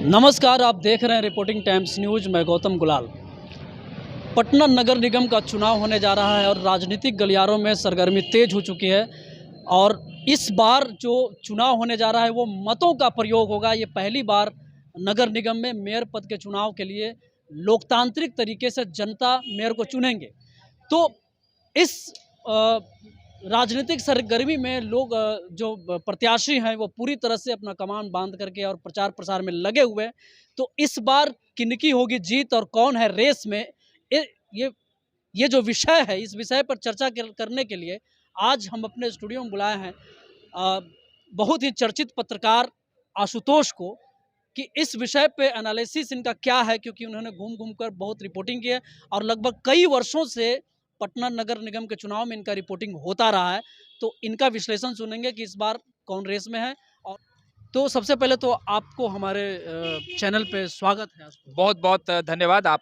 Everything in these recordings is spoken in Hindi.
नमस्कार, आप देख रहे हैं रिपोर्टिंग टाइम्स न्यूज़। मैं गौतम गुलाल। पटना नगर निगम का चुनाव होने जा रहा है और राजनीतिक गलियारों में सरगर्मी तेज हो चुकी है। और इस बार जो चुनाव होने जा रहा है वो मतों का प्रयोग होगा। ये पहली बार नगर निगम में मेयर पद के चुनाव के लिए लोकतांत्रिक तरीके से जनता मेयर को चुनेंगे। तो इस अ, राजनीतिक सरगर्मी में लोग जो प्रत्याशी हैं वो पूरी तरह से अपना कमान बांध करके और प्रचार प्रसार में लगे हुए हैं। तो इस बार किनकी होगी जीत और कौन है रेस में, ये ये ये जो विषय है, इस विषय पर चर्चा करने के लिए आज हम अपने स्टूडियो में बुलाए हैं अ, बहुत ही चर्चित पत्रकार आशुतोष को कि इस विषय पे एनालिसिस इनका क्या है, क्योंकि उन्होंने घूम घूम कर बहुत रिपोर्टिंग की है और लगभग कई वर्षों से पटना नगर निगम के चुनाव में इनका रिपोर्टिंग होता रहा है। तो इनका विश्लेषण सुनेंगे कि इस बार कौन रेस में है। और तो सबसे पहले तो आपको हमारे चैनल पे स्वागत है। बहुत बहुत धन्यवाद आप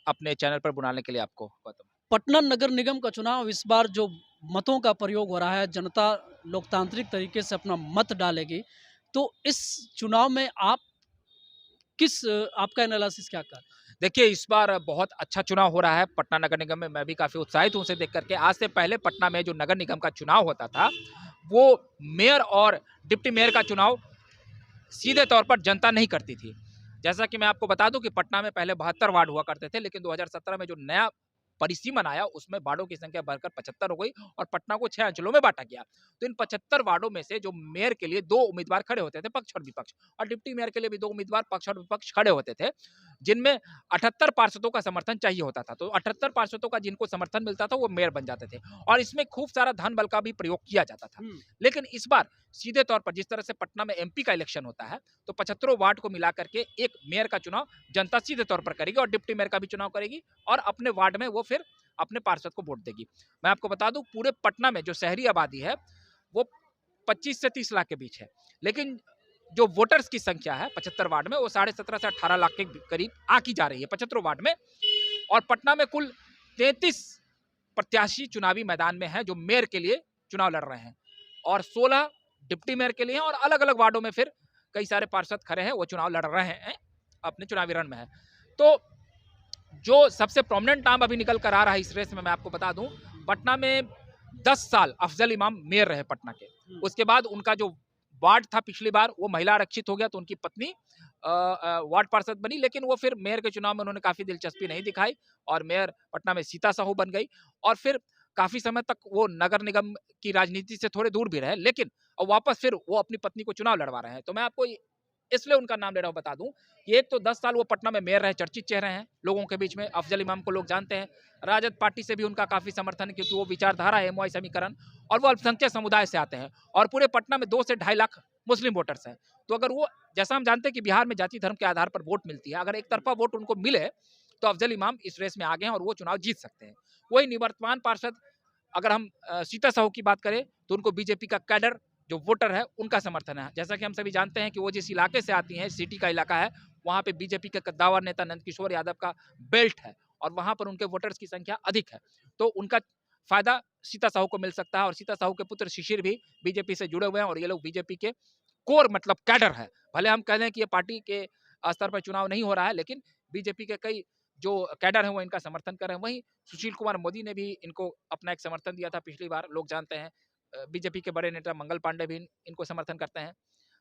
अपने चैनल पर बुलाने के लिए आपको गौतम। पटना नगर निगम का चुनाव इस बार जो मतों का प्रयोग हो रहा है, जनता लोकतांत्रिक तरीके से अपना मत डालेगी। तो इस चुनाव में आप आपका एनालिसिस क्या कर? देखिए इस बार बहुत अच्छा चुनाव हो रहा है पटना नगर निगम में। मैं भी काफ़ी उत्साहित हूँ उसे देख करके। आज से पहले पटना में जो नगर निगम का चुनाव होता था वो मेयर और डिप्टी मेयर का चुनाव सीधे तौर पर जनता नहीं करती थी। जैसा कि मैं आपको बता दूं कि पटना में पहले 72 वार्ड हुआ करते थे, लेकिन 2017 में जो नया परिसीमन आया उसमें वार्डों की संख्या बढ़कर 75 हो गई और पटना को 6 अंचलों में बांटा गया। तो इन 75 वार्डों में से जो मेयर के लिए 2 उम्मीदवार खड़े होते थे, पक्ष और विपक्ष, और डिप्टी मेयर के लिए भी 2 उम्मीदवार पक्ष और विपक्ष खड़े होते थे, जिनमें 78 पार्षदों का समर्थन चाहिए होता था। तो 78 पार्षदों का जिनको समर्थन मिलता था वो मेयर बन जाते थे और इसमें खूब सारा धन बल का भी प्रयोग किया जाता था। लेकिन इस बार सीधे तौर पर जिस तरह से पटना में एमपी का इलेक्शन होता है, तो 75 वार्ड को मिला करके एक मेयर का चुनाव जनता सीधे तौर पर करेगी और डिप्टी मेयर का भी चुनाव करेगी और अपने वार्ड में वो फिर अपने पार्षद को वोट देगी। मैं आपको बता दूं पूरे पटना में जो शहरी आबादी है वो 25 से 30 लाख के बीच है, लेकिन जो वोटर्स की संख्या है 75 वार्ड में वो 17.5 से 18 लाख के करीब आकी जा रही है 75 वार्ड में। और पटना में कुल 33 प्रत्याशी चुनावी मैदान में हैं जो मेयर के लिए चुनाव लड़ रहे हैं और 16 डिप्टी मेयर के लिए हैं और अलग अलग वार्डों में फिर कई सारे पार्षद खड़े हैं, वो चुनाव लड़ रहे हैं, अपने चुनावी रण में है। तो जो सबसे प्रोमिनेंट नाम अभी निकल कर आ रहा है इस रेस में, मैं आपको बता दूं, पटना में 10 साल अफजल इमाम मेयर रहे पटना के। उसके बाद उनका जो वार्ड था पिछली बार वो महिला आरक्षित हो गया, तो उनकी पत्नी वार्ड पार्षद बनी, लेकिन वो फिर मेयर के चुनाव में उन्होंने काफी दिलचस्पी नहीं दिखाई और मेयर पटना में सीता साहू बन गई और फिर काफी समय तक वो नगर निगम की राजनीति से थोड़े दूर भी रहे, लेकिन अब वापस फिर वो अपनी पत्नी को चुनाव लड़वा रहे हैं। तो मैं आपको इसलिए उनका नाम ले रहा हूं, बता दूं कि एक तो 10 साल वो पटना में मेयर रहे, चर्चित चेहरे हैं लोगों के बीच में। अफजल इमाम को लोग जानते हैं, राजद पार्टी से भी उनका काफी समर्थन है क्योंकि वो विचारधारा है एमवाई समीकरण, और वो अल्पसंख्यक समुदाय से आते हैं और पूरे पटना में 2 से 2.5 लाख मुस्लिम वोटर्स हैं। तो अगर वो, जैसा हम जानते हैं कि बिहार में जाति धर्म के आधार पर वोट मिलती है, अगर एक तरफा वोट उनको मिले तो अफजल इमाम इस रेस में आगे हैं और वो चुनाव जीत सकते हैं। वही निवर्तमान पार्षद अगर हम सीता साहू की बात करें तो उनको बीजेपी का कैडर जो वोटर है उनका समर्थन है। जैसा कि हम सभी जानते हैं कि वो जिस इलाके से आती हैं, सिटी का इलाका है, वहाँ पे बीजेपी के कद्दावर नेता नंदकिशोर यादव का बेल्ट है और वहाँ पर उनके वोटर्स की संख्या अधिक है, तो उनका फायदा सीता साहू को मिल सकता है। और सीता साहू के पुत्र शिशिर भी बीजेपी से जुड़े हुए हैं और ये लोग बीजेपी के कोर मतलब कैडर है। भले हम कह दें कि ये पार्टी के स्तर पर चुनाव नहीं हो रहा है, लेकिन बीजेपी के कई जो कैडर है वो इनका समर्थन कर रहे हैं। वहीं सुशील कुमार मोदी ने भी इनको अपना एक समर्थन दिया था पिछली बार, लोग जानते हैं। बीजेपी के बड़े नेता मंगल पांडे भी इनको समर्थन करते हैं,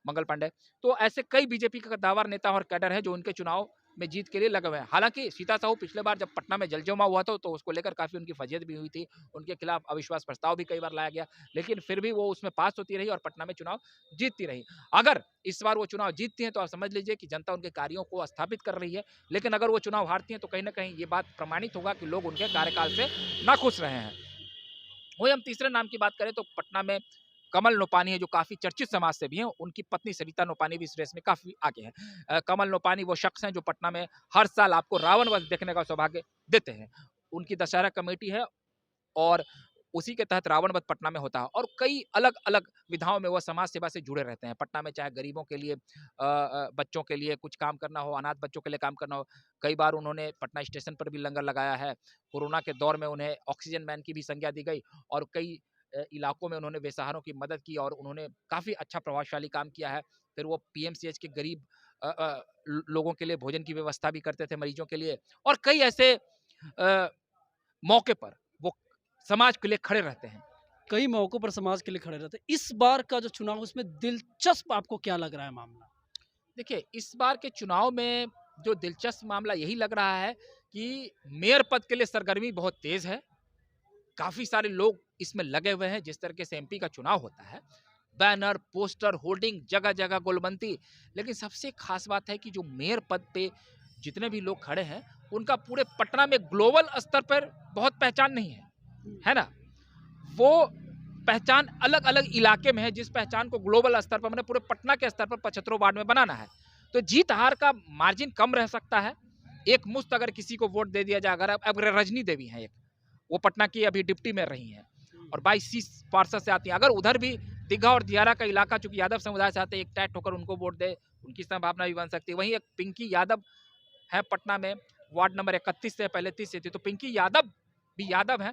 मंगल पांडे। तो ऐसे कई बीजेपी के दावर नेता और कैडर हैं जो उनके चुनाव में जीत के लिए लगे हुए हैं। हालांकि सीता साहू पिछले बार जब पटना में जलजमाव हुआ था तो उसको लेकर काफी उनकी फजीयत भी हुई थी, उनके खिलाफ अविश्वास प्रस्ताव भी कई बार लाया गया, लेकिन फिर भी वो उसमें पास होती रही और पटना में चुनाव जीतती रही। अगर इस बार वो चुनाव जीतती हैं तो आप समझ लीजिए कि जनता उनके कार्यों को स्थापित कर रही है, लेकिन अगर वो चुनाव हारती हैं तो कहीं ना कहीं ये बात प्रमाणित होगा कि लोग उनके कार्यकाल से नाखुश रहे हैं। वही हम तीसरे नाम की बात करें तो पटना में कमल नोपानी है जो काफी चर्चित समाज से भी हैं, उनकी पत्नी सरिता नोपानी भी इस रेस में काफी आगे हैं। कमल नोपानी वो शख्स हैं जो पटना में हर साल आपको रावण वध देखने का सौभाग्य देते हैं। उनकी दशहरा कमेटी है और उसी के तहत रावण वध पटना में होता है और कई अलग अलग विधाओं में वह समाज सेवा से जुड़े रहते हैं। पटना में चाहे गरीबों के लिए, बच्चों के लिए कुछ काम करना हो, अनाथ बच्चों के लिए काम करना हो, कई बार उन्होंने पटना स्टेशन पर भी लंगर लगाया है। कोरोना के दौर में उन्हें ऑक्सीजन मैन की भी संज्ञा दी गई और कई इलाकों में उन्होंने बेसहारों की मदद की और उन्होंने काफ़ी अच्छा प्रभावशाली काम किया है। फिर वो पीएमसीएच के गरीब लोगों के लिए भोजन की व्यवस्था भी करते थे, मरीजों के लिए, और कई ऐसे मौके पर वो समाज के लिए खड़े रहते हैं। कई मौकों पर समाज के लिए खड़े रहते हैं। इस बार का जो चुनाव उसमें दिलचस्प आपको क्या लग रहा है मामला? देखिए, इस बार के चुनाव में जो दिलचस्प मामला यही लग रहा है कि मेयर पद के लिए सरगर्मी बहुत तेज है। काफी सारे लोग इसमें लगे हुए हैं। जिस तरीके से एमपी का चुनाव होता है, बैनर, पोस्टर, होर्डिंग, जगह जगह गोलबंदी। लेकिन सबसे खास बात है कि जो मेयर पद पे जितने भी लोग खड़े हैं, उनका पूरे पटना में ग्लोबल स्तर पर बहुत पहचान नहीं है ना? वो पहचान अलग अलग इलाके में है, जिस पहचान को ग्लोबल स्तर पर, मैंने पूरे पटना के स्तर पर 75 वार्ड में बनाना है। तो जीत हार का मार्जिन कम रह सकता है। एक मुश्त अगर किसी को वोट दे दिया जाए, अगर रजनी देवी है एक, वो पटना की अभी डिप्टी मेयर रही हैं और 22 पार्षद से आती हैं, अगर उधर भी दीघा और दियारा का इलाका चूंकि यादव समुदाय से आते हैं, एक टैट होकर उनको वोट दे, उनकी संभावना भी बन सकती है। वहीं एक पिंकी यादव है पटना में, वार्ड नंबर 31 से, पहले 30 से थी, तो पिंकी यादव भी यादव है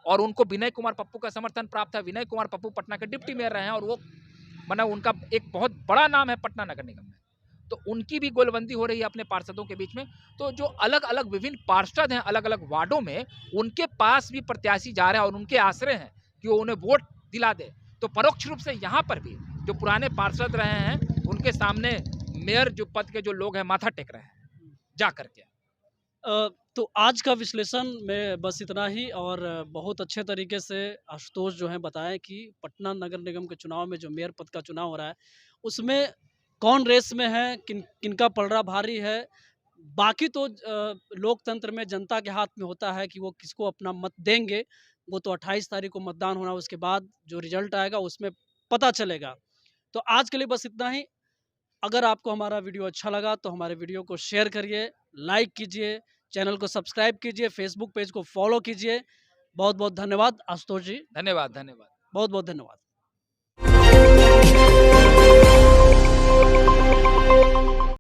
और उनको विनय कुमार पप्पू का समर्थन प्राप्त है। विनय कुमार पप्पू पटना के डिप्टी मेयर रहे हैं और वो माना उनका एक बहुत बड़ा नाम है पटना नगर निगम में। तो उनकी भी गोलबंदी हो रही है अपने पार्षदों के बीच में। तो जो अलग अलग विभिन्न पार्षद हैं अलग अलग वार्डों में, उनके पास भी प्रत्याशी जा रहे हैं और उनके आश्रय हैं कि वो उन्हें वोट दिला दे। तो परोक्ष रूप से यहाँ पर भी जो पुराने पार्षद रहे हैं, उनके सामने मेयर जो पद के जो लोग हैं माथा टेक रहे हैं जा करके। तो आज का विश्लेषण में बस इतना ही, और बहुत अच्छे तरीके से आशुतोष जो है बताएं कि पटना नगर निगम के चुनाव में जो मेयर पद का चुनाव हो रहा है, उसमें कौन रेस में है, किनका पलड़ा भारी है। बाकी तो लोकतंत्र में जनता के हाथ में होता है कि वो किसको अपना मत देंगे। वो तो 28 तारीख को मतदान होना, उसके बाद जो रिजल्ट आएगा उसमें पता चलेगा। तो आज के लिए बस इतना ही। अगर आपको हमारा वीडियो अच्छा लगा तो हमारे वीडियो को शेयर करिए, लाइक कीजिए, चैनल को सब्सक्राइब कीजिए, फेसबुक पेज को फॉलो कीजिए। बहुत बहुत धन्यवाद आशुतोष जी। धन्यवाद, धन्यवाद। बहुत बहुत धन्यवाद।